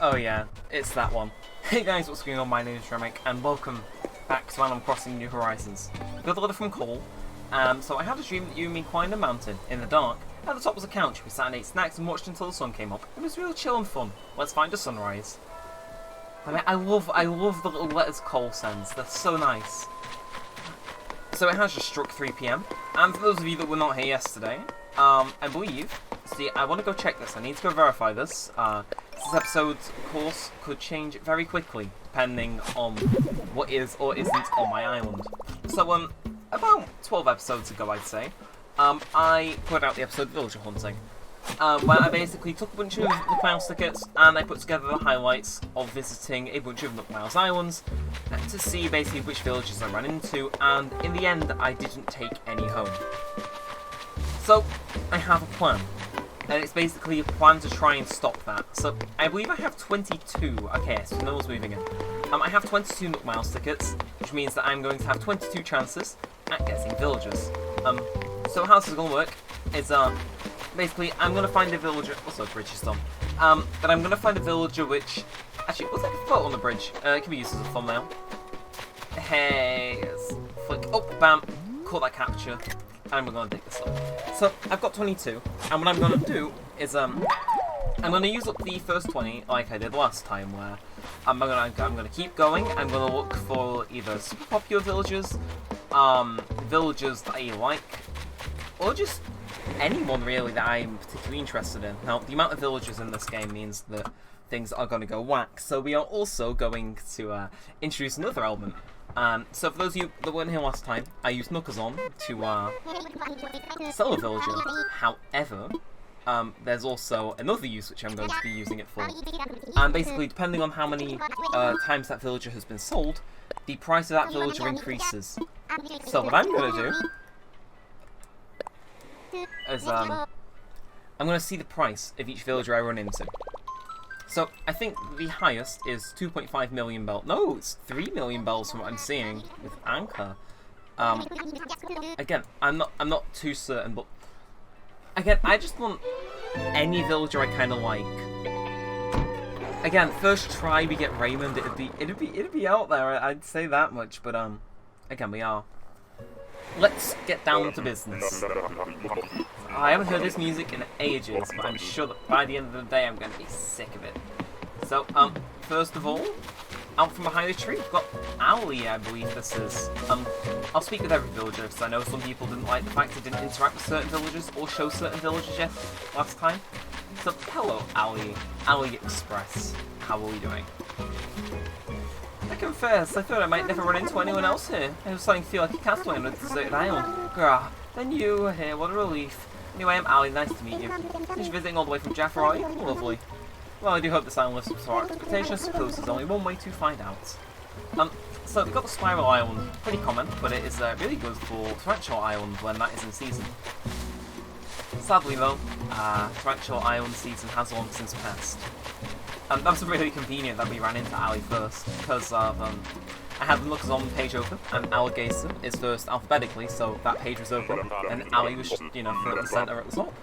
Oh yeah, it's that one. Hey guys, what's going on? My name is Neremik, and welcome back to Animal Crossing New Horizons. Got a letter from Cole. So I had a dream that you and me climbed a mountain in the dark. At the top was a couch. We sat and ate snacks and watched until the sun came up. It was real chill and fun. Let's find a sunrise. I mean, I love the little letters Cole sends. They're so nice. So it has just struck 3 PM. And for those of you that were not here yesterday, I believe. See, I want to go check this. I need to go verify this. This episode's course could change very quickly, depending on what is or isn't on my island. So, about 12 episodes ago, I'd say, I put out the episode Villager Hunting, where I basically took a bunch of Nook Miles tickets and I put together the highlights of visiting a bunch of Nook Miles islands to see basically which villages I ran into, and in the end, I didn't take any home. So, I have a plan. And it's basically a plan to try and stop that. So, I believe I have 22. Okay, so no one's moving in. I have 22 Nook Miles tickets, which means that I'm going to have 22 chances at getting villagers. So how this is going to work is, basically, I'm going to find a villager. Also, the bridge is done. But I'm going to find a villager which. Actually, looks like a photo on the bridge. It can be used as a thumbnail. Hey, let's flick. Oh, bam. Caught that capture. And we're going to dig this up. So, I've got 22, and what I'm going to do is, I'm going to use up the first 20, like I did last time, where I'm going to keep going. I'm going to look for either super popular villagers, villagers that I like, or just anyone, really, that I'm particularly interested in. Now, the amount of villagers in this game means that things are going to go whack, so we are also going to introduce another element. So for those of you that weren't here last time, I used Nookazon to sell a villager. However, there's also another use which I'm going to be using it for. And basically, depending on how many times that villager has been sold, the price of that villager increases. So what I'm going to do is I'm going to see the price of each villager I run into. So, I think the highest is 2.5 million bells. No, it's 3 million bells from what I'm seeing with Anchor. Again, I'm not too certain, but again, I just want any villager I kind of like. Again, first try we get Raymond, it'd be out there. I'd say that much, but again, we are. Let's get down to business. I haven't heard this music in ages, but I'm sure that by the end of the day I'm going to be sick of it. So, first of all, out from behind the tree, we've got Ali, I believe this is. I'll speak with every villager, because I know some people didn't like the fact I didn't interact with certain villagers or show certain villagers yet last time. So, hello, Ali. Ali Express. How are we doing? I confess, I thought I might never run into anyone else here. I was starting to feel like a castaway on a deserted island. Grah, then you are here, what a relief. Anyway, I'm Ali, nice to meet you. You're visiting all the way from Jaffa, are you? Lovely. Well, I do hope this island lives up to our expectations. Suppose there's only one way to find out. So we've got the Spiral Island, pretty common, but it is really good for Tarantula Island when that is in season. Sadly though, Tarantula Island season has long since passed. That was really convenient that we ran into Ali first, because of, I had the Nookazon page open, and Alligator is first alphabetically, so that page was open, and Ali was, you know, front and centre at the top.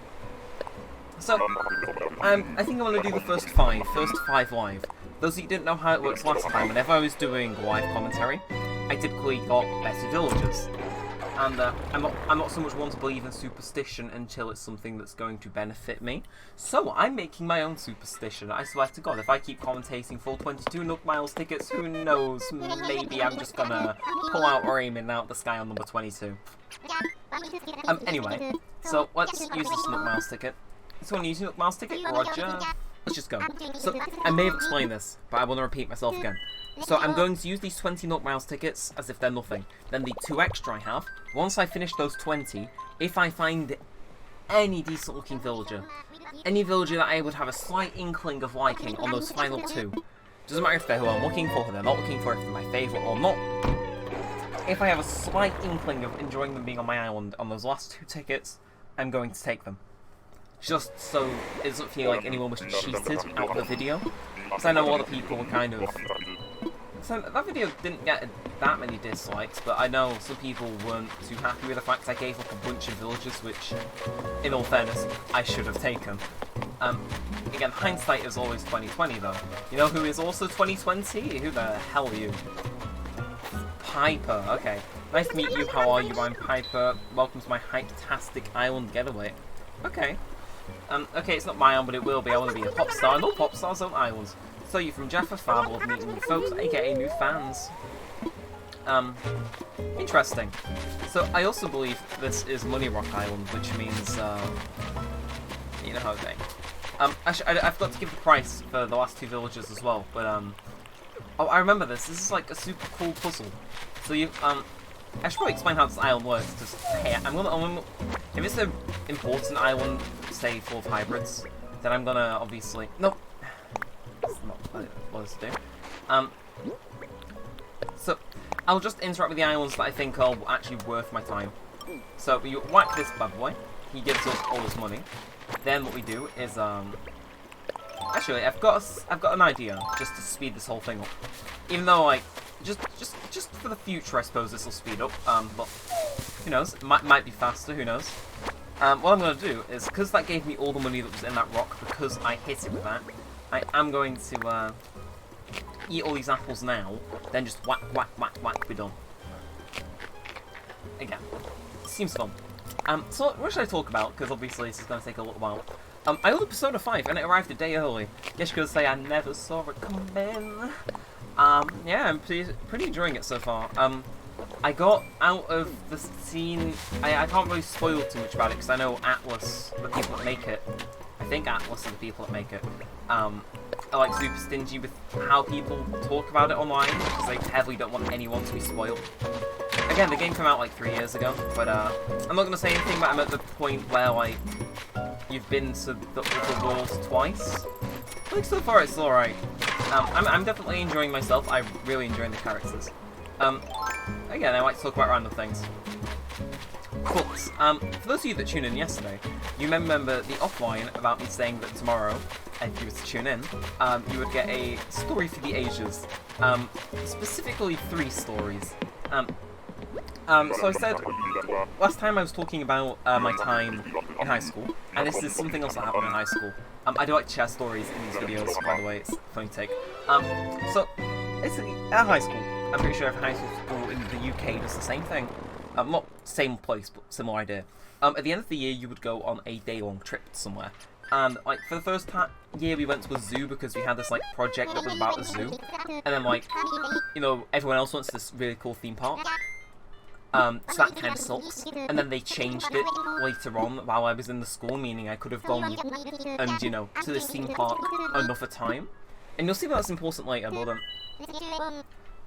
So, I think I'm going to do the first five live. Those of you who didn't know how it works last time, whenever I was doing live commentary, I typically got better villagers. And I'm not so much one to believe in superstition until it's something that's going to benefit me. So I'm making my own superstition. I swear to God, if I keep commentating full 22 Nook Miles tickets, who knows? Maybe I'm just gonna pull out Raymond out the sky on number 22. Anyway, so let's use this Nook Miles ticket. Someone use Nook Miles ticket? Roger. Let's just go. So I may have explained this, but I want to repeat myself again. So I'm going to use these 20 Nook Miles tickets as if they're nothing. Then the 2 extra I have, once I finish those 20, if I find any decent looking villager, any villager that I would have a slight inkling of liking on those final 2, doesn't matter if they're who I'm looking for, who they're not looking for, if they're my favourite or not, if I have a slight inkling of enjoying them being on my island on those last 2 tickets, I'm going to take them. Just so it doesn't feel like anyone was cheated out of the video. Because I know a lot of people were kind of... So that video didn't get that many dislikes, but I know some people weren't too happy with the fact I gave up a bunch of villages, which, in all fairness, I should have taken. again, hindsight is always 2020 though. You know who is also 2020? Who the hell are you? Piper, okay. Nice to meet you, how are you? I'm Piper. Welcome to my hype-tastic island getaway. Okay. Okay, it's not my island, but it will be. I want to be a pop star. No pop stars on islands. So you're from Jaffa Fab, love meeting new folks, aka new fans. Interesting. So I also believe this is Money Rock Island, which means, you know how they. Actually, I forgot to give the price for the last 2 villages as well, but, oh, I remember this. This is like a super cool puzzle. So you, I should probably explain how this island works. Just, hey, I'm gonna, if it's an important island, say full of hybrids, then I'm gonna obviously, nope, that's not what it was to do. So I'll just interact with the islands that I think are actually worth my time. So you whack this bad boy, he gives us all this money. Then what we do is, actually I've got an idea just to speed this whole thing up. Even though like, just for the future, I suppose this will speed up. But who knows? It might be faster. Who knows? What I'm going to do is, because that gave me all the money that was in that rock, because I hit it with that, I am going to eat all these apples now. Then just whack, whack, whack, whack. We're done. Again, seems fun. So what should I talk about? Because obviously this is going to take a little while. I ordered Persona 5 and it arrived a day early. Guess you could say I never saw it coming. Yeah, I'm pretty enjoying it so far. I got out of the scene. I can't really spoil too much about it because I know Atlas, the people that make it. I think Atlas are the people that make it. Are like super stingy with how people talk about it online because they heavily don't want anyone to be spoiled. Again, the game came out like 3 years ago, but I'm not gonna say anything. But I'm at the point where like you've been to the world twice. I think so far it's alright. I'm definitely enjoying myself. I'm really enjoying the characters. Again, I like to talk about random things. But, for those of you that tuned in yesterday, you may remember the offline about me saying that tomorrow, if you were to tune in, you would get a story for the ages. Specifically 3 stories. So I said, last time I was talking about my time in high school, and this is something else that happened in high school. I do like to share stories in these videos, by the way, it's a funny take. So, basically, at high school, I'm pretty sure every high school in the UK does the same thing. Not same place, but similar idea. At the end of the year, you would go on a day-long trip somewhere. And, like, for the first year, we went to a zoo because we had this, like, project that was about a zoo. And then, like, you know, everyone else wants this really cool theme park. So that kind of sucks. And then they changed it later on while I was in the school, meaning I could have gone and, you know, to this theme park another time. And you'll see why that's important later, but,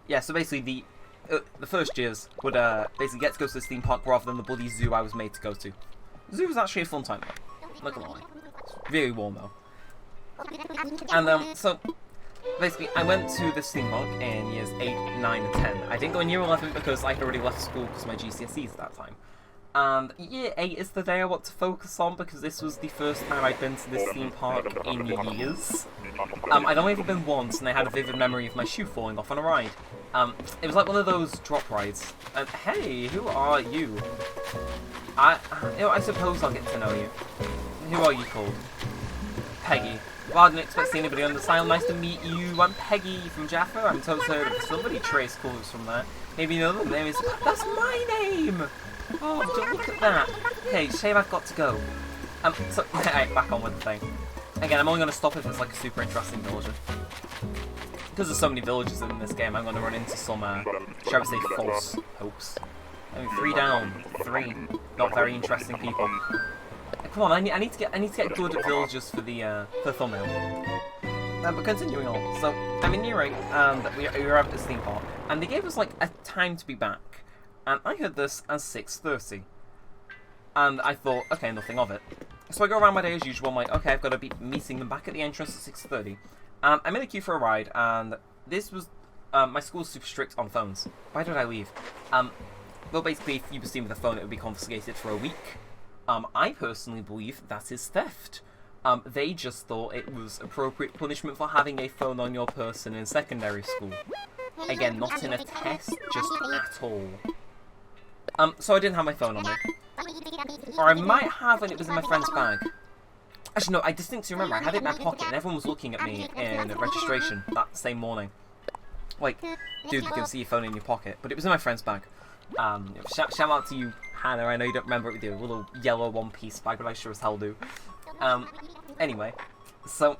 yeah, so basically the first years would, basically get to go to this theme park rather than the bloody zoo I was made to go to. The zoo was actually a fun time, though. Not gonna lie. Really warm, though. And, so basically, I went to this theme park in years 8, 9, and 10. I didn't go in year 11 because I had already left school because of my GCSEs at that time. And year 8 is the day I want to focus on because this was the first time I'd been to this theme park in years. I'd only ever been once, and I had a vivid memory of my shoe falling off on a ride. It was like one of those drop rides. And hey, who are you? You know, I suppose I'll get to know you. Who are you called? Peggy. Well, I didn't expect to see anybody on this island. Nice to meet you. I'm Peggy from Jaffa. I'm totally heard of somebody trace calls from there. Maybe another name is. That's my name! Oh, don't look at that. Okay, shame I've got to go. So, alright, back on with the thing. Again, I'm only going to stop if it's like a super interesting villager. Because there's so many villagers in this game, I'm going to run into some, shall we say, false hopes. I mean, 3 down, 3 not very interesting people. Come on, I need to get good at villagers for the thumbnail. But continuing on, so I'm in year 8, and we arrived at this theme park, and they gave us like a time to be back, and I heard this as 6:30, and I thought, okay, nothing of it. So I go around my day as usual. I'm like, okay, I've got to be meeting them back at the entrance at 6:30. I'm in a queue for a ride, and this was my school's super strict on phones. Why did I leave? Well, basically, if you were seen with a phone, it would be confiscated for a week. I personally believe that is theft. They just thought it was appropriate punishment for having a phone on your person in secondary school. Again, not in a test, just at all. So I didn't have my phone on me. Or I might have, and it was in my friend's bag. Actually, no, I distinctly remember I had it in my pocket and everyone was looking at me in registration that same morning. Like, dude, you can see your phone in your pocket, but it was in my friend's bag. Shout out to you, Hannah. I know you don't remember it with your little yellow one-piece bag, but I sure as hell do. Anyway, so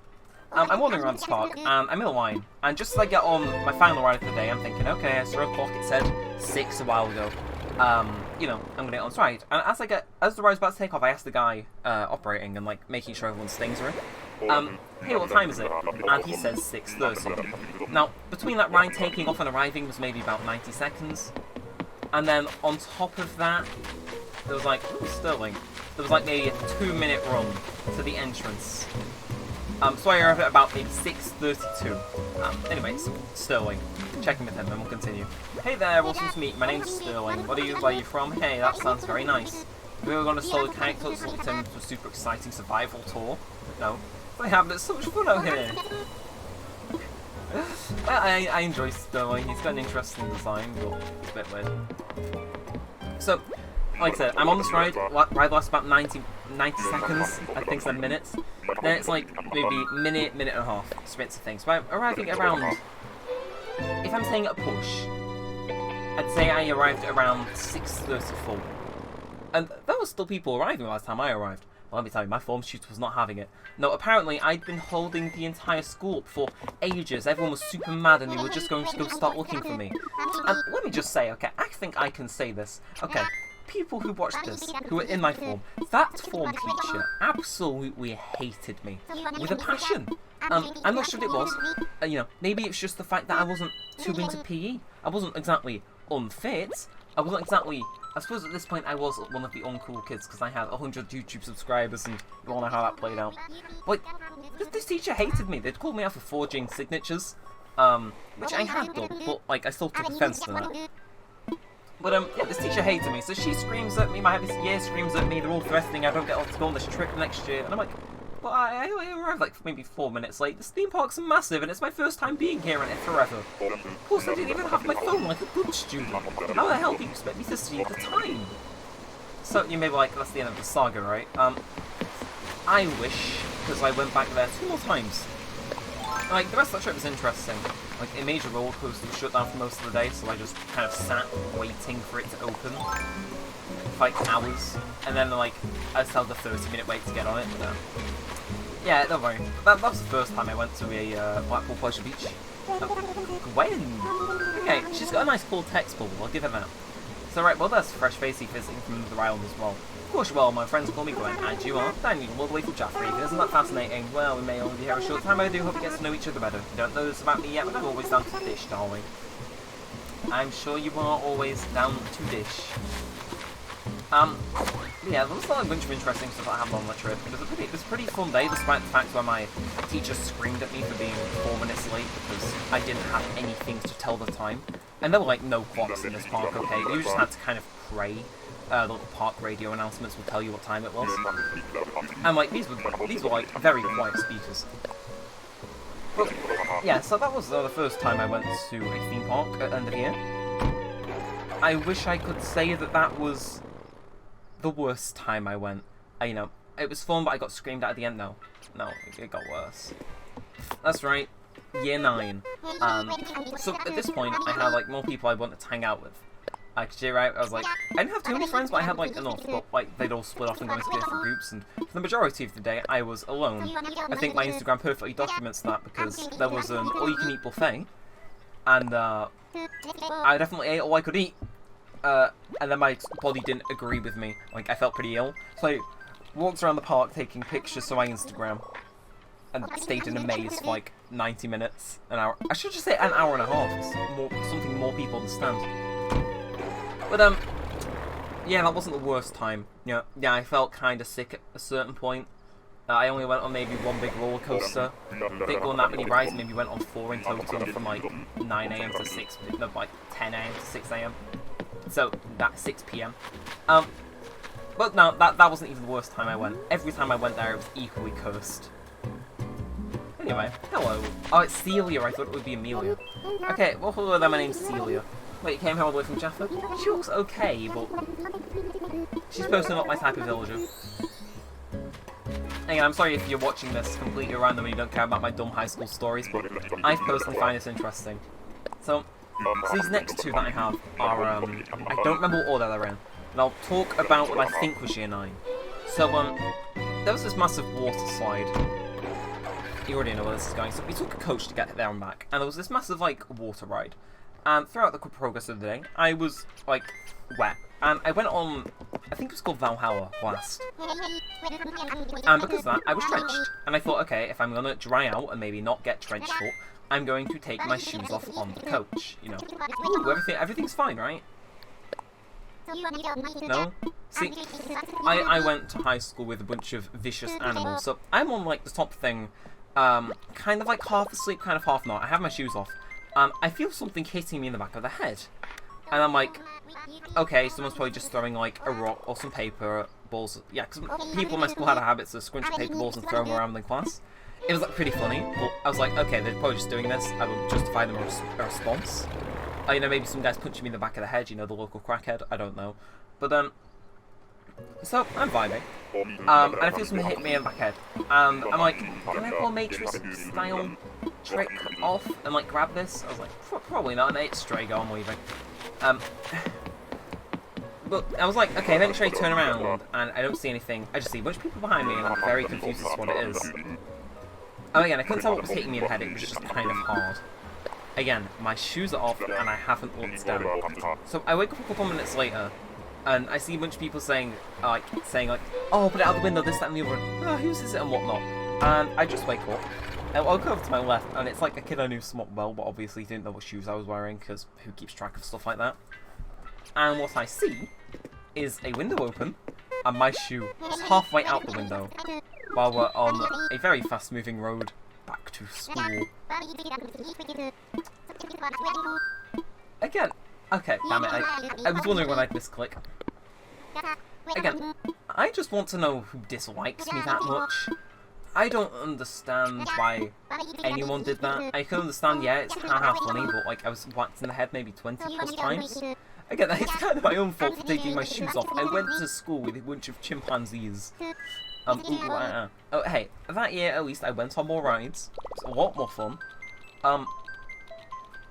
I'm wandering around this park, and I'm in a line, and just as I get on my final ride of the day, I'm thinking, okay, I saw a clock, it said 6 a while ago. You know, I'm gonna get on this ride. And as the ride's about to take off, I ask the guy operating and like making sure everyone's things are in. Hey, what time is it? And he says 6:30. Now, between that ride taking off and arriving was maybe about 90 seconds. And then on top of that, there was like, ooh, Sterling. There was like maybe a 2-minute run to the entrance. So I arrived at about maybe 6:32. Anyway, so Sterling. Checking with him and we'll continue. Hey there, awesome to meet you. My name's Sterling. Where are you from? Hey, that sounds very nice. We were going to solo character, so we turned into a super exciting survival tour. No. But I have so much fun out here. I enjoy Sterling. He's got an interesting design, but it's a bit weird. So, like I said, I'm on this ride. Ride lasts about 90 seconds. I think it's a minute. Then it's like maybe minute and a half. Spits of things. But I'm arriving around. If I'm saying at a push, I'd say I arrived at around 6:34. And there were still people arriving by the time I arrived. Well, let me tell you, my form shooter was not having it. No, apparently I'd been holding the entire school up for ages. Everyone was super mad and they were just going to go start looking for me. And let me just say, okay, I think I can say this. Okay, people who watched this, who were in my form, that form teacher absolutely hated me with a passion. I'm not sure what it was. You know, maybe it's just the fact that I wasn't too into PE. I wasn't exactly unfit. I wasn't exactly... I suppose at this point I was one of the uncool kids because I had 100 YouTube subscribers and you all know how that played out. But this teacher hated me. They'd called me out for forging signatures, which I had done, but like I still took offense to that. But yeah, this teacher hated me, so she screams at me, my this year screams at me, they're all threatening I don't get to go on this trip next year, and I'm like, well, I arrived like maybe 4 minutes late. This theme park's massive, and it's my first time being here in it forever. Plus, I didn't even have my phone like a good student. How the hell do you expect me to see the time? So, you may be like, that's the end of the saga, right? I wish, because I went back there 2 more times. Like, the rest of that trip was interesting. Like, a major roller coaster was shut down for most of the day, so I just kind of sat waiting for it to open. For like hours. And then, like, I just held the 30-minute wait to get on it. But, yeah, don't worry. That was the first time I went to a Blackpool Pleasure Beach. Gwen! Okay, she's got a nice cool text bubble, I'll give her that. So, right, well, there's fresh facey visiting from the island as well. Of course you will, my friends call me Gwen, and you are Daniel, all the way from Jaffrey. Isn't that fascinating? Well, we may only be here a short time, but I do hope we get to know each other better. You don't know this about me yet, but I'm always down to dish, darling. I'm sure you are always down to dish. Yeah, there was a bunch of interesting stuff that happened on the trip. It was a pretty fun day, despite the fact where my teacher screamed at me for being 4 minutes late because I didn't have anything to tell the time. And there were like no clocks in this park, okay? You just had to kind of pray. The little park radio announcements will tell you what time it was. And like these were like very quiet speakers. But yeah, so that was the first time I went to a theme park at the end of the year. I wish I could say that that was the worst time I went. You know, it was fun, but I got screamed at the end. No, it got worse. That's right, year 9. So at this point, I had like more people I wanted to hang out with. Actually, right, I was like, I didn't have too many friends, but I had like enough. But like, they'd all split off and go into different groups, and for the majority of the day, I was alone. I think my Instagram perfectly documents that because there was an all-you-can-eat buffet, and I definitely ate all I could eat. And then my body didn't agree with me. Like, I felt pretty ill. So I walked around the park taking pictures for my Instagram. And stayed in a maze for like 90 minutes. An hour. I should just say an hour and a half. Something more people understand. But, yeah, that wasn't the worst time. Yeah, I felt kind of sick at a certain point. I only went on maybe 1 big roller coaster. Didn't go on that many rides. Maybe went on 4 in total from like 9 AM to 6, no, like 10 AM to 6 AM. So, that's 6 PM. But no, that wasn't even the worst time I went. Every time I went there, it was equally cursed. Anyway, hello. Oh, it's Celia. I thought it would be Amelia. Okay, well, hello there, my name's Celia. Wait, you came here all the way from Jaffa? She looks okay, but she's personally not my type of villager. again, I'm sorry if you're watching this completely random and you don't care about my dumb high school stories, but I personally find this interesting. So these next two that I have are, I don't remember what order they're in, and I'll talk about what I think was Year 9. So, there was this massive water slide. You already know where this is going. So we took a coach to get there and back, and there was this massive, like, water ride. And throughout the progress of the day, I was, like, wet. And I went on, I think it was called Valhalla last. And because of that, I was drenched. And I thought, okay, if I'm going to dry out and maybe not get drenched full, I'm going to take my shoes off on the coach, you know. Ooh, everything's fine, right? No? See, I went to high school with a bunch of vicious animals, so I'm on, like, the top thing, kind of, like, half asleep, kind of half not. I have my shoes off. I feel something hitting me in the back of the head. And I'm like, okay, someone's probably just throwing, like, a rock or some paper balls. Yeah, because people in my school had a habit to scrunch paper balls and throw them around in class. It was, like, pretty funny, but I was like, okay, they're probably just doing this. I will justify them a response. You know, maybe some guy's punching me in the back of the head, you know, the local crackhead, I don't know. But, so, I'm vibing. And I feel something hit me in the back head. I'm like, can I pull a Matrix-style trick off and, like, grab this? I was like, probably not, and it's Strago, I'm leaving. But I was like, okay, eventually I turn around, and I don't see anything. I just see a bunch of people behind me, and I'm very confused as to what it is. Oh, again, I couldn't tell what was hitting me in the head, it was just kind of hard. Again, my shoes are off, and I haven't looked down. So I wake up a couple minutes later, and I see a bunch of people saying like, oh, put it out the window, this, that, and the other, oh, whose is it, and whatnot. And I just wake up, and I'll go over to my left, and it's like a kid I knew somewhat well, but obviously didn't know what shoes I was wearing, because who keeps track of stuff like that? And what I see is a window open, and my shoe is halfway out the window, while we're on a very fast-moving road back to school. Again, okay, damn it, I was wondering when I'd misclick. Again, I just want to know who dislikes me that much. I don't understand why anyone did that. I can understand, yeah, it's haha funny, but like, I was whacked in the head maybe 20 plus times. Again, it's kind of my own fault for taking my shoes off. I went to school with a bunch of chimpanzees. Oh, hey, that year at least I went on more rides. It's a lot more fun.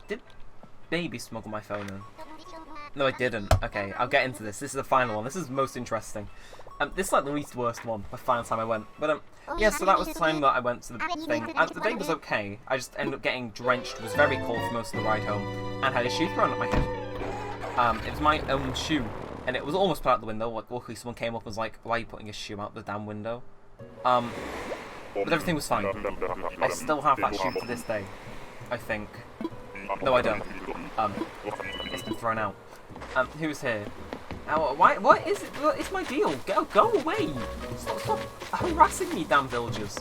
Did Baby smuggle my phone in? No, I didn't. Okay, I'll get into this. This is the final one. This is the most interesting. This is like the least worst one, the final time I went. But, yeah, so that was the time that I went to the thing. The day was okay. I just ended up getting drenched, was very cold for most of the ride home, and had a shoe thrown at my head. It was my own shoe, and it was almost put out the window. Like, luckily someone came up and was like, why are you putting a shoe out the damn window? But everything was fine. I still have that shoe to this day, I think. No, I don't. It's been thrown out. Who's here? What is it? What is my deal? Go away! Stop harassing me, damn villagers.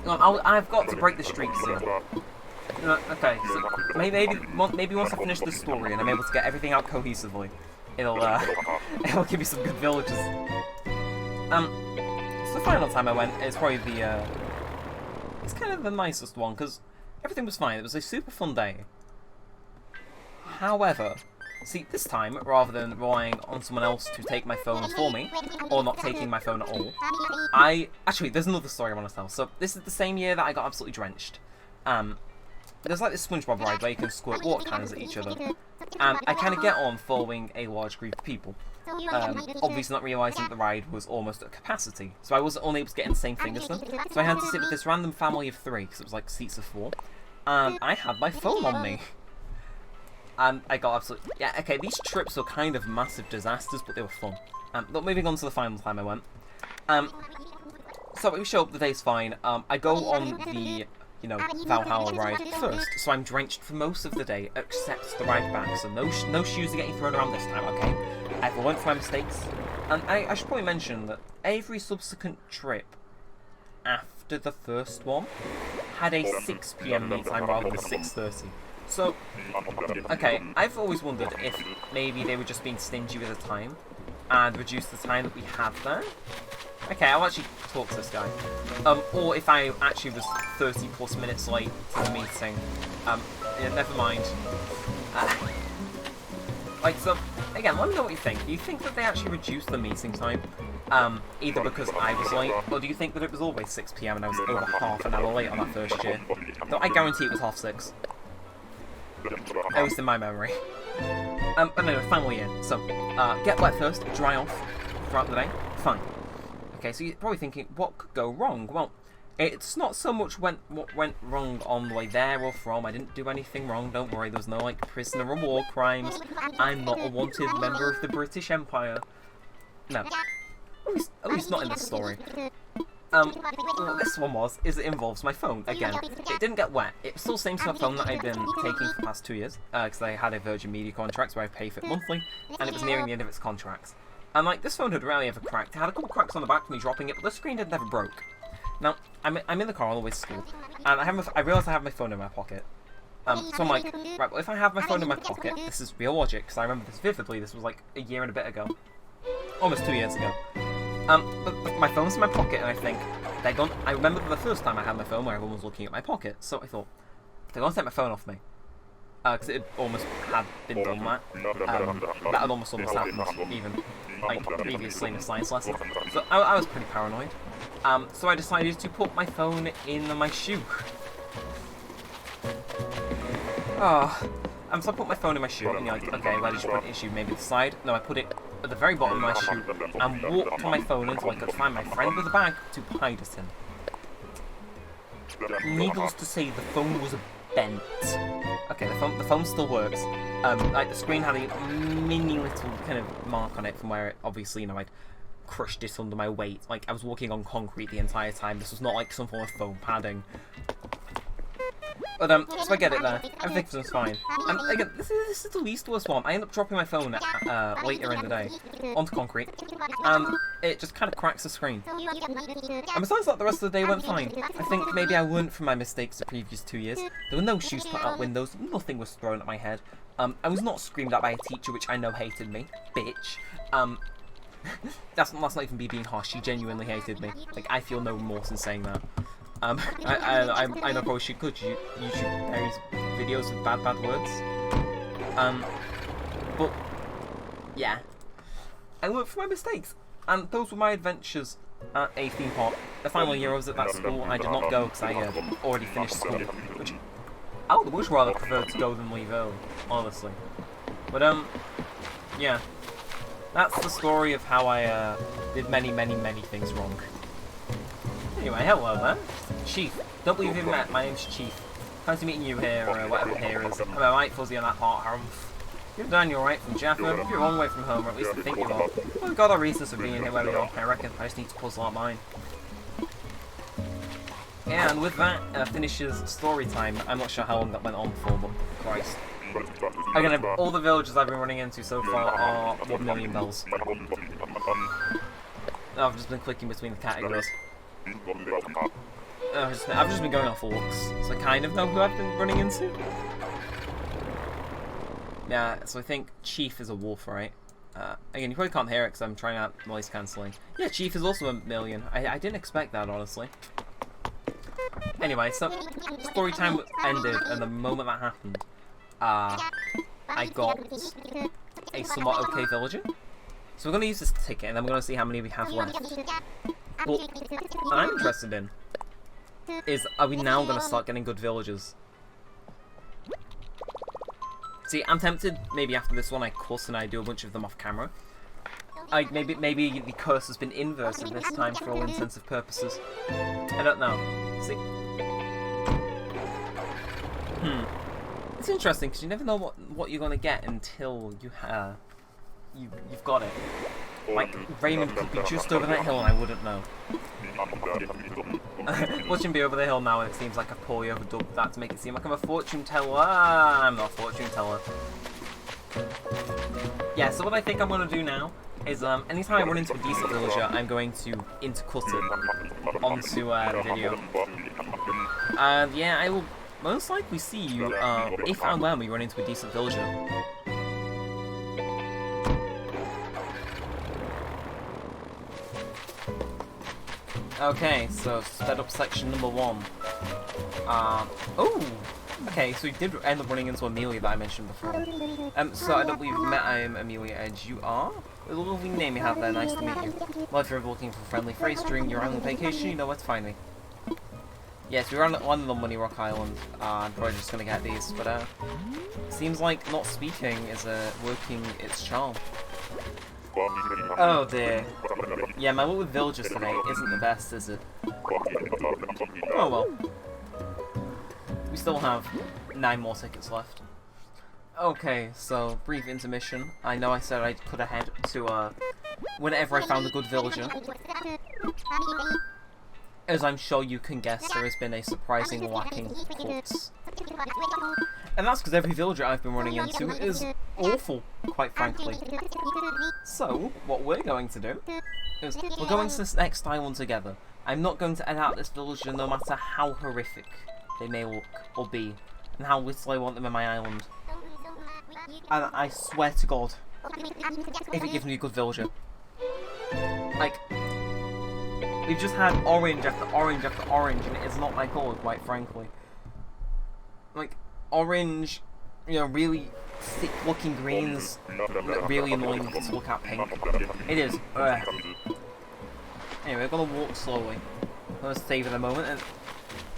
I've got to break the streak soon. Okay, so maybe once I finish this story and I'm able to get everything out cohesively, it'll give me some good villagers. So the final time I went is probably it's kind of the nicest one because everything was fine. It was a super fun day. However, see, this time, rather than relying on someone else to take my phone for me, or not taking my phone at all, actually, there's another story I want to tell. So, this is the same year that I got absolutely drenched. There's like this SpongeBob ride where you can squirt water cannons at each other. And I kind of get on following a large group of people. Obviously not realising that the ride was almost at capacity. So I wasn't only able to get in the same thing as them. So I had to sit with this random family of 3, because it was like seats of 4. And I had my phone on me. And I got absolutely... Yeah, okay, these trips were kind of massive disasters, but they were fun. But moving on to the final time I went. So we show up, the day's fine. I go on the, you know, Valhalla ride first, so I'm drenched for most of the day, except the ride back. So no shoes are getting thrown around this time, okay? I've learned from my mistakes. And I should probably mention that every subsequent trip after the first one had a 6 PM meet time rather than 6:30. So, okay, I've always wondered if maybe they were just being stingy with the time and reduced the time that we had there. Okay, I'll actually talk to this guy. Or if I actually was 30 plus minutes late to the meeting. Yeah, never mind. Like, so, again, let me know what you think. Do you think that they actually reduced the meeting time? Either because I was late, or do you think that it was always 6 PM and I was over half an hour late on that first year? Though I guarantee it was 6:30. At least in my memory. But anyway, final year. So, get wet first, dry off throughout the day, fine. Okay, so you're probably thinking, what could go wrong? Well, it's not so much what went wrong on the way there or from. I didn't do anything wrong, don't worry. There was no, like, prisoner of war crimes. I'm not a wanted member of the British Empire. No. At least not in this story. What this one is it involves my phone. Again, it didn't get wet. It's still the same sort of phone that I've been taking for the past 2 years, because I had a Virgin Media contract where I pay for it monthly, and it was nearing the end of its contracts. And like, this phone had rarely ever cracked. It had a couple cracks on the back of me dropping it, but the screen had never broke. Now, I'm in the car on the way to school, and I realise I have my phone in my pocket. So I'm like, right, well, if I have my phone in my pocket, this is real logic, because I remember this vividly. This was like a year and a bit ago. Almost 2 years ago. But my phone's in my pocket, and I think, they're gone. I remember the first time I had my phone where everyone was looking at my pocket, so I thought, they're going to take my phone off me. Because it almost had been done that. That had almost happened, even, like, previously in a science lesson. So I was pretty paranoid. So I decided to put my phone in my shoe. So I put my phone in my shoe, and you're like, okay, where did you put it in your shoe? Maybe the side? No, I put it at the very bottom of my shoe, and walked on my phone until I could find my friend with a bag to hide it in. Needless to say, the phone was bent. Okay, the phone still works. Like, the screen had a mini little kind of mark on it from where, obviously, you know, I'd crushed it under my weight. Like, I was walking on concrete the entire time. This was not like some form of foam padding. But, so I get it there. Everything was fine. And again, this is the least worst one. I end up dropping my phone later in the day onto concrete, and it just kind of cracks the screen. And besides that, the rest of the day went fine. I think maybe I learned from my mistakes the previous 2 years. There were no shoes put out windows, nothing was thrown at my head. I was not screamed at by a teacher, which I know hated me. Bitch. That's not even me being harsh, she genuinely hated me. Like, I feel no remorse in saying that. I know probably she could. YouTube Perry's videos with bad words. But yeah, I learned from my mistakes, and those were my adventures at a theme park. The final year I was at that school, I did not go because I had already finished school, which I would much rather prefer to go than leave early, honestly. But yeah, that's the story of how I did many things wrong. Anyway, hello there. Chief. Don't believe you've met. My name's Chief. Fancy meeting you here, or whatever here is. Am I right, fuzzy on that part, Harumph? You're Daniel, right? From Jaffa. You're a long way from home, or at least I think you are. Well, we've got our reasons for being here where we are, I reckon. I just need to puzzle out mine. And with that, finishes story time. I'm not sure how long that went on for, but Christ. Again, all the villages I've been running into so far are 1 million bells. I've just been clicking between the categories. I've just been going off walks, so I kind of know who I've been running into. Yeah, so I think Chief is a wolf, right? Again, you probably can't hear it because I'm trying out noise cancelling. Yeah, Chief is also 1 million. I didn't expect that, honestly. Anyway, so story time ended, and the moment that happened, I got a somewhat okay villager. So we're going to use this ticket, and then we're going to see how many we have left. Well, what I'm interested in is, are we now going to start getting good villagers? See, I'm tempted, maybe after this one I cuss and I do a bunch of them off camera. Maybe the curse has been inverted this time for all intents and purposes. I don't know. See? It's interesting, because you never know what you're going to get until you've got it. Like, Raymond could be just over that hill and I wouldn't know. Watch him be over the hill now and it seems like I've poorly overdubbed that to make it seem like I'm a fortune teller. I'm not a fortune teller. Yeah, so what I think I'm going to do now is, anytime I run into a decent villager, I'm going to intercut it onto the video. And yeah, I will most likely see you, if and when we run into a decent villager. Okay, so sped up section number 1. Oh! Okay, so we did end up running into Amelia that I mentioned before. So I don't believe we've met. I am Amelia Edge. You are? A lovely name you have there. Nice to meet you. Well, if you're looking for a friendly phrase during your island vacation, you know where to find me. Yes, we were landed on Money Rock Island. I'm probably just gonna get these, but seems like not speaking is working its charm. Oh dear. Yeah, my luck with villagers today isn't the best, is it? Oh well. We still have 9 more tickets left. Okay, so brief intermission. I know I said I could head to whenever I found a good villager. As I'm sure you can guess, there has been a surprising lacking cuts. And that's because every villager I've been running into is awful, quite frankly. So, what we're going to do is, we're going to this next island together. I'm not going to edit out this villager no matter how horrific they may look or be, and how little I want them in my island. And I swear to God, if it gives me a good villager. Like, we've just had orange after orange after orange, and it is not my colour, quite frankly. Like, orange, you know, really thick-looking greens, really annoying to look at pink. It is. Anyway, we're gonna walk slowly. I'm gonna save in a moment, and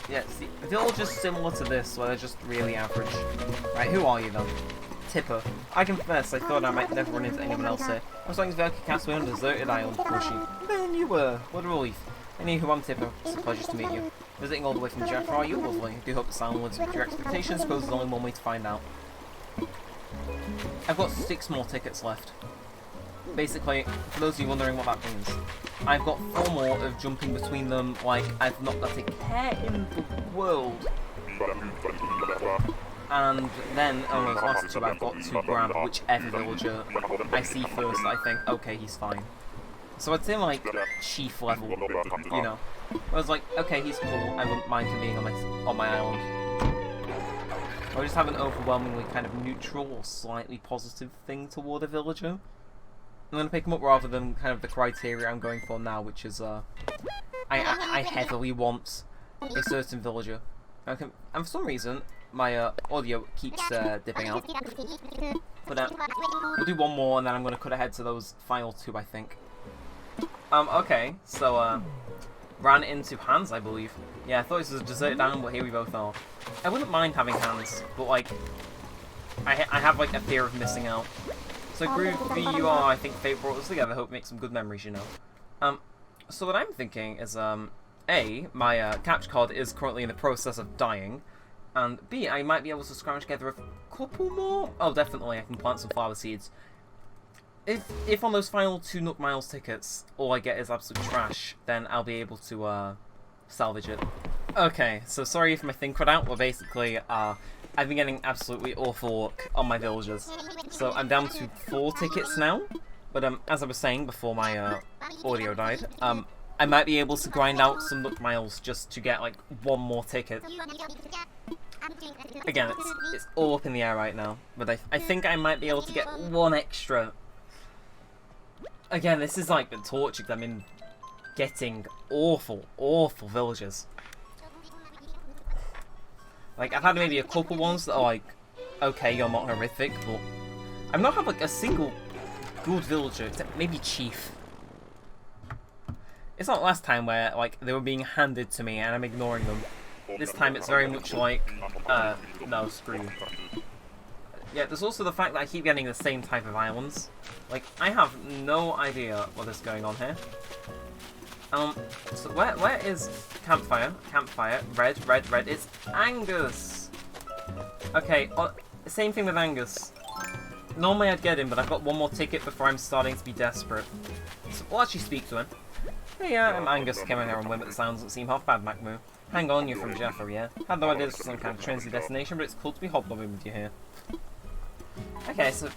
yeah, see, the village is similar to this, where they're just really average. Right, who are you then? Tipper. I confess, I thought I might never run into anyone else here. I was like Velka Castle on a deserted island, bushy. Then you were. What a relief. Anywho, I'm Tipper. It's a pleasure to meet you. Visiting all the way from Jaffa, are you lovely? I do hope the sound lives up to your expectations. Suppose there's only one way to find out. I've got 6 more tickets left. Basically, for those of you wondering what that means, I've got 4 more of jumping between them like I've not got a care in the world. And then, on those last 2, I've got to grab whichever villager I see first that I think, okay, he's fine. So I'd say, like, chief level, you know. I was like, okay, he's cool, I wouldn't mind him being on my island. I just have an overwhelmingly kind of neutral or slightly positive thing toward a villager. I'm going to pick him up rather than kind of the criteria I'm going for now, which is, I heavily want a certain villager. Okay, and for some reason, my audio keeps dipping out. But we'll do one more, and then I'm going to cut ahead to those final 2, I think. Okay, so, ran into hands, I believe. Yeah, I thought this was a deserted island, but here we both are. I wouldn't mind having hands, but, like, I have, like, a fear of missing out. So, Groovy, you are, I think, fate brought us together. Hope we make some good memories, you know. So what I'm thinking is, A, my capture card is currently in the process of dying, and B, I might be able to scrounge together a couple more. Oh, definitely, I can plant some flower seeds. If on those final 2 Nook Miles tickets, all I get is absolute trash, then I'll be able to, salvage it. Okay, so sorry if my thing cut out, but basically, I've been getting absolutely awful luck on my villagers. So I'm down to 4 tickets now, but, as I was saying before my, audio died, I might be able to grind out some Nook Miles just to get, like, 1 more ticket. Again, it's all up in the air right now, but I think I might be able to get 1 extra. Again, this is like the torture because I'm in getting awful, awful villagers. Like, I've had maybe a couple ones that are like, okay, you're not horrific, but I've not had like a single good villager, except maybe Chief. It's not last time where like they were being handed to me and I'm ignoring them. This time it's very much like, no, screw you. Yeah, there's also the fact that I keep getting the same type of islands. Like, I have no idea what is going on here. So where is Campfire? Campfire, red, it's Angus! Okay, same thing with Angus. Normally I'd get him, but I've got 1 more ticket before I'm starting to be desperate. So we'll actually speak to him. Hey, I'm Angus, came out here on whim, but the sound doesn't seem half bad, Macmoo. Hang on, you're from Jaffa, yeah? Had no idea this was some kind of transit destination, but it's cool to be hobnobbing with you here. Okay, so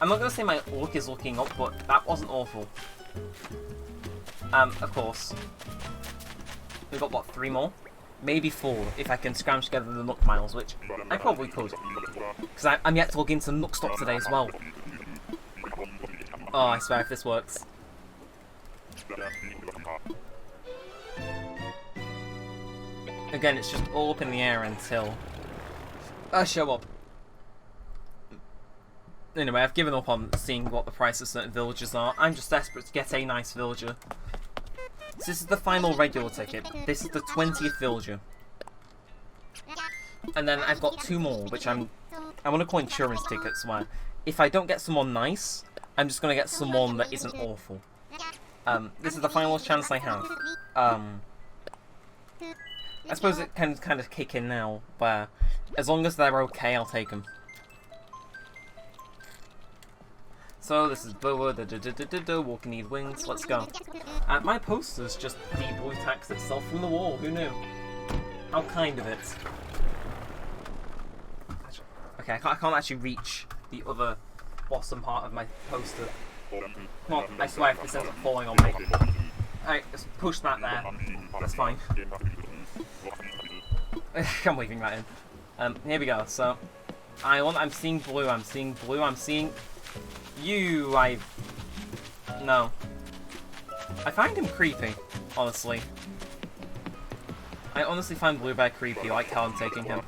I'm not gonna say my luck is looking up, but that wasn't awful. Of course, we've got what, 3 more? Maybe 4 if I can scrounge together the Nook Miles, which I probably could, because I'm yet to log into Nook Stop today as well. Oh, I swear if this works. Again, it's just all up in the air until I show up. Anyway, I've given up on seeing what the price of certain villagers are. I'm just desperate to get a nice villager. So this is the final regular ticket. This is the 20th villager. And then I've got 2 more, which I want to call insurance tickets, where if I don't get someone nice, I'm just going to get someone that isn't awful. This is the final chance I have. I suppose it can kind of kick in now, where as long as they're okay, I'll take them. So this is Boa, walking need wings, let's go. My poster's just blue tacks itself from the wall, who knew? How kind of it. Okay, I can't actually reach the other bottom part of my poster. Well, I swear if this ends up falling on me. Alright, just push that there. That's fine. I'm leaving that in. Here we go, so... I'm seeing blue, I'm seeing blue, I'm seeing... You, No. I find him creepy, honestly. I honestly find Bluebear creepy, like how I'm taking him.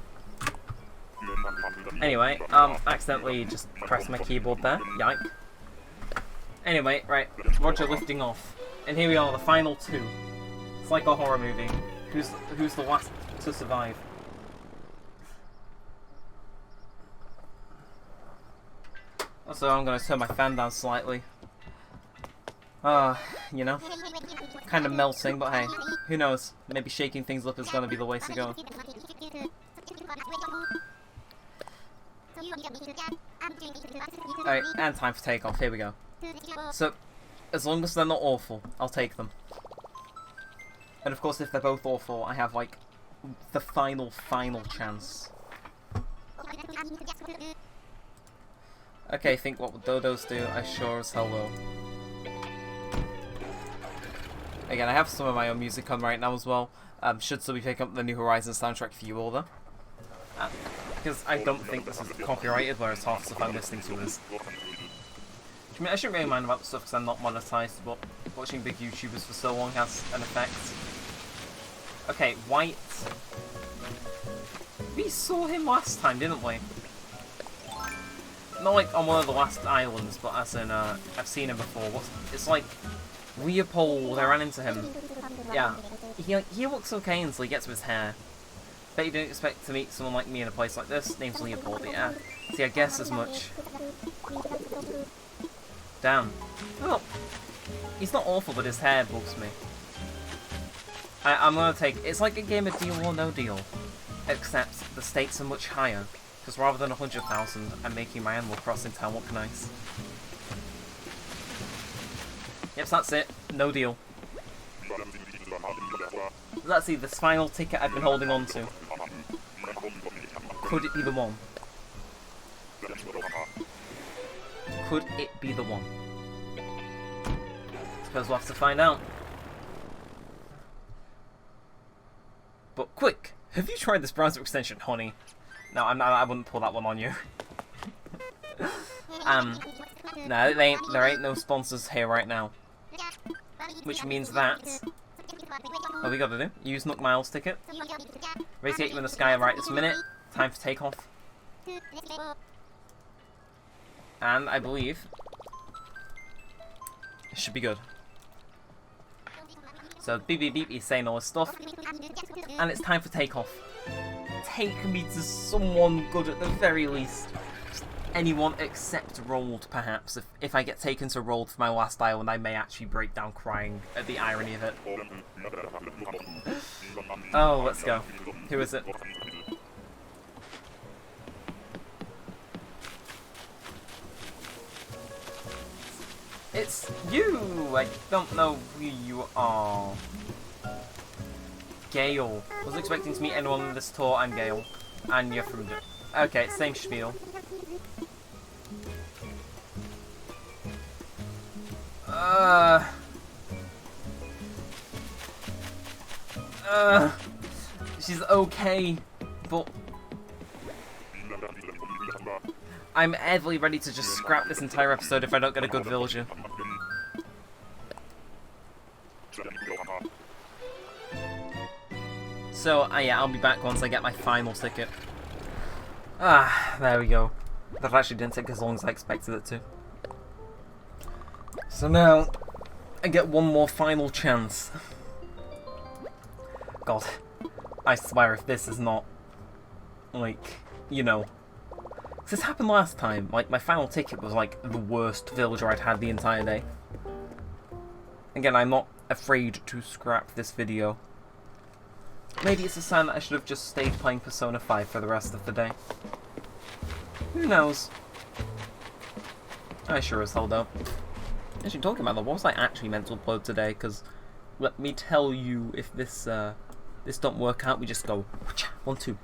Anyway, accidentally just pressed my keyboard there. Yike. Anyway, right, Roger lifting off. And here we are, the final 2. It's like a horror movie. Who's the last to survive? Also, I'm gonna turn my fan down slightly. You know, kind of melting, but hey, who knows? Maybe shaking things up is gonna be the way to go. Alright, and time for takeoff, here we go. So, as long as they're not awful, I'll take them. And of course, if they're both awful, I have, like, the final chance. Okay, think what would Dodos do? I sure as hell will. Again, I have some of my own music on right now as well. Should still be picking up the New Horizons soundtrack for you all, though. Because I don't think this is copyrighted, whereas half the stuff I'm listening to is. I mean, I shouldn't really mind about the stuff because I'm not monetized, but watching big YouTubers for so long has an effect. Okay, White. We saw him last time, didn't we? Not like on one of the last islands, but as in, I've seen him before. It's like, Leopold, I ran into him. Yeah, he looks okay until he gets with his hair. Bet you don't expect to meet someone like me in a place like this. Name's Leopold, yeah. See, I guess as much. Damn. Well, he's not awful, but his hair bugs me. I'm gonna take... It's like a game of Deal or No Deal. Except the stakes are much higher. Because rather than 100,000, I'm making my Animal Crossing town look nice. Yep, so that's it. No deal. Let's see, this final ticket I've been holding on to. Could it be the one? Could it be the one? Suppose we'll have to find out. But quick! Have you tried this browser extension, honey? No, I wouldn't pull that one on you. No, there ain't no sponsors here right now. Which means that... What we gotta do? Use Nook Miles ticket. Radiate you in the sky right this minute. Time for takeoff. And I believe... it should be good. So beep beep beep, he's saying all this stuff. And it's time for takeoff. Take me to someone good at the very least. Anyone except Rolled, perhaps. If I get taken to Rolled for my last island, I may actually break down crying at the irony of it. Oh, let's go. Who is it? It's you! I don't know who you are. Gale. Wasn't expecting to meet anyone on this tour. I'm Gale. And you're from... Okay, same spiel. She's okay, but... I'm heavily ready to just scrap this entire episode if I don't get a good villager. So, yeah, I'll be back once I get my final ticket. Ah, there we go. That actually didn't take as long as I expected it to. So now, I get one more final chance. God, I swear if this is not, like, you know... This happened last time. Like, my final ticket was, like, the worst villager I'd had the entire day. Again, I'm not afraid to scrap this video. Maybe it's a sign that I should have just stayed playing Persona 5 for the rest of the day. Who knows? I sure as hell don't. Actually, talking about that, what was I actually meant to upload today? Because, let me tell you, if this this don't work out, we just go 1, 2.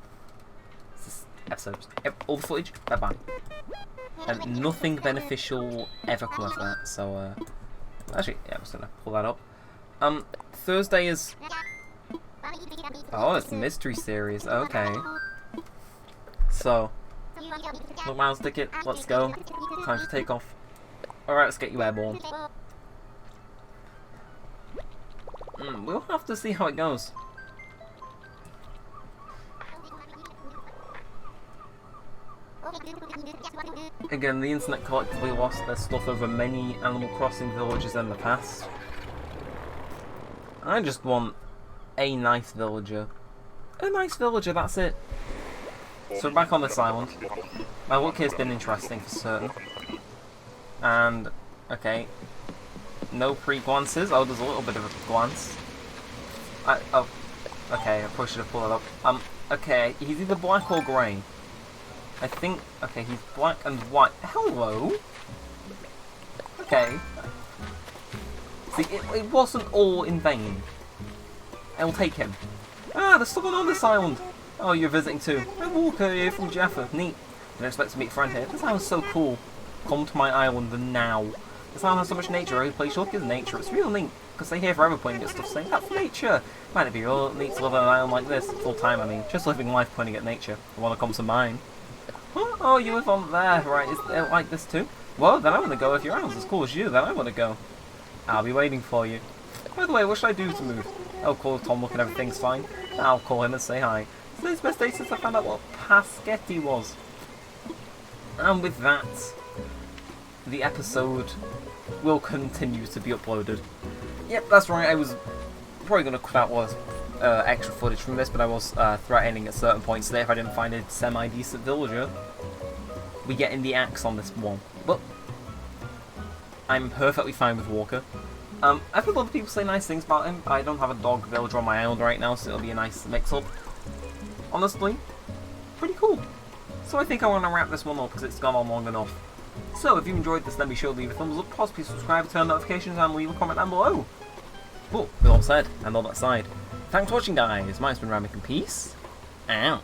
This episode. All the footage, bye-bye. And nothing beneficial ever comes of that, so, actually, yeah, I'm just gonna pull that up. Thursday is... Oh, it's the mystery series, okay. So, look, miles ticket, let's go. Time to take off. Alright, let's get you airborne. We'll have to see how it goes. Again, the internet collectively lost their stuff over many Animal Crossing villages in the past. I just want a nice villager. A nice villager, that's it. So back on this island. My luck here's been interesting for certain. And, okay. No pre-glances. Oh, there's a little bit of a glance. Oh, okay, I probably should have pulled it up. Okay, he's either black or grey. I think, okay, he's black and white. Hello? Okay. See, it wasn't all in vain. I'll take him. Ah, there's someone on this island. Oh, you're visiting too. I'm Walker here from Jaffa. Neat. Didn't expect to meet a friend here. This sounds so cool. Come to my island now. This island has so much nature. Every place you look is nature. It's real neat. Because they here forever pointing at stuff saying, that's nature. Might it be real neat to live on an island like this? Full time, I mean. Just living life pointing at nature. I want to come to mine. Huh? Oh, you live on there, right? Is it like this too? Well, then I want to go. If your island's as cool as you, then I want to go. I'll be waiting for you. By the way, what should I do to move? I'll call Tom, look and everything's fine. I'll call him and say hi. Today's best day since I found out what Paschetti was. And with that, the episode will continue to be uploaded. Yep, that's right, I was probably going to cut out all extra footage from this, but I was threatening at certain points today if I didn't find a semi-decent villager. We get in the axe on this one. But I'm perfectly fine with Walker. I've heard other people say nice things about him. I don't have a dog villager on my island right now, so it'll be a nice mix-up. Honestly, pretty cool. So I think I want to wrap this one up because it's gone on long enough. So if you enjoyed this, then be sure to leave a thumbs up, possibly subscribe, turn notifications, and leave a comment down below. But with all said, and all that aside, thanks for watching, guys. Mine's been Neremik, and peace out.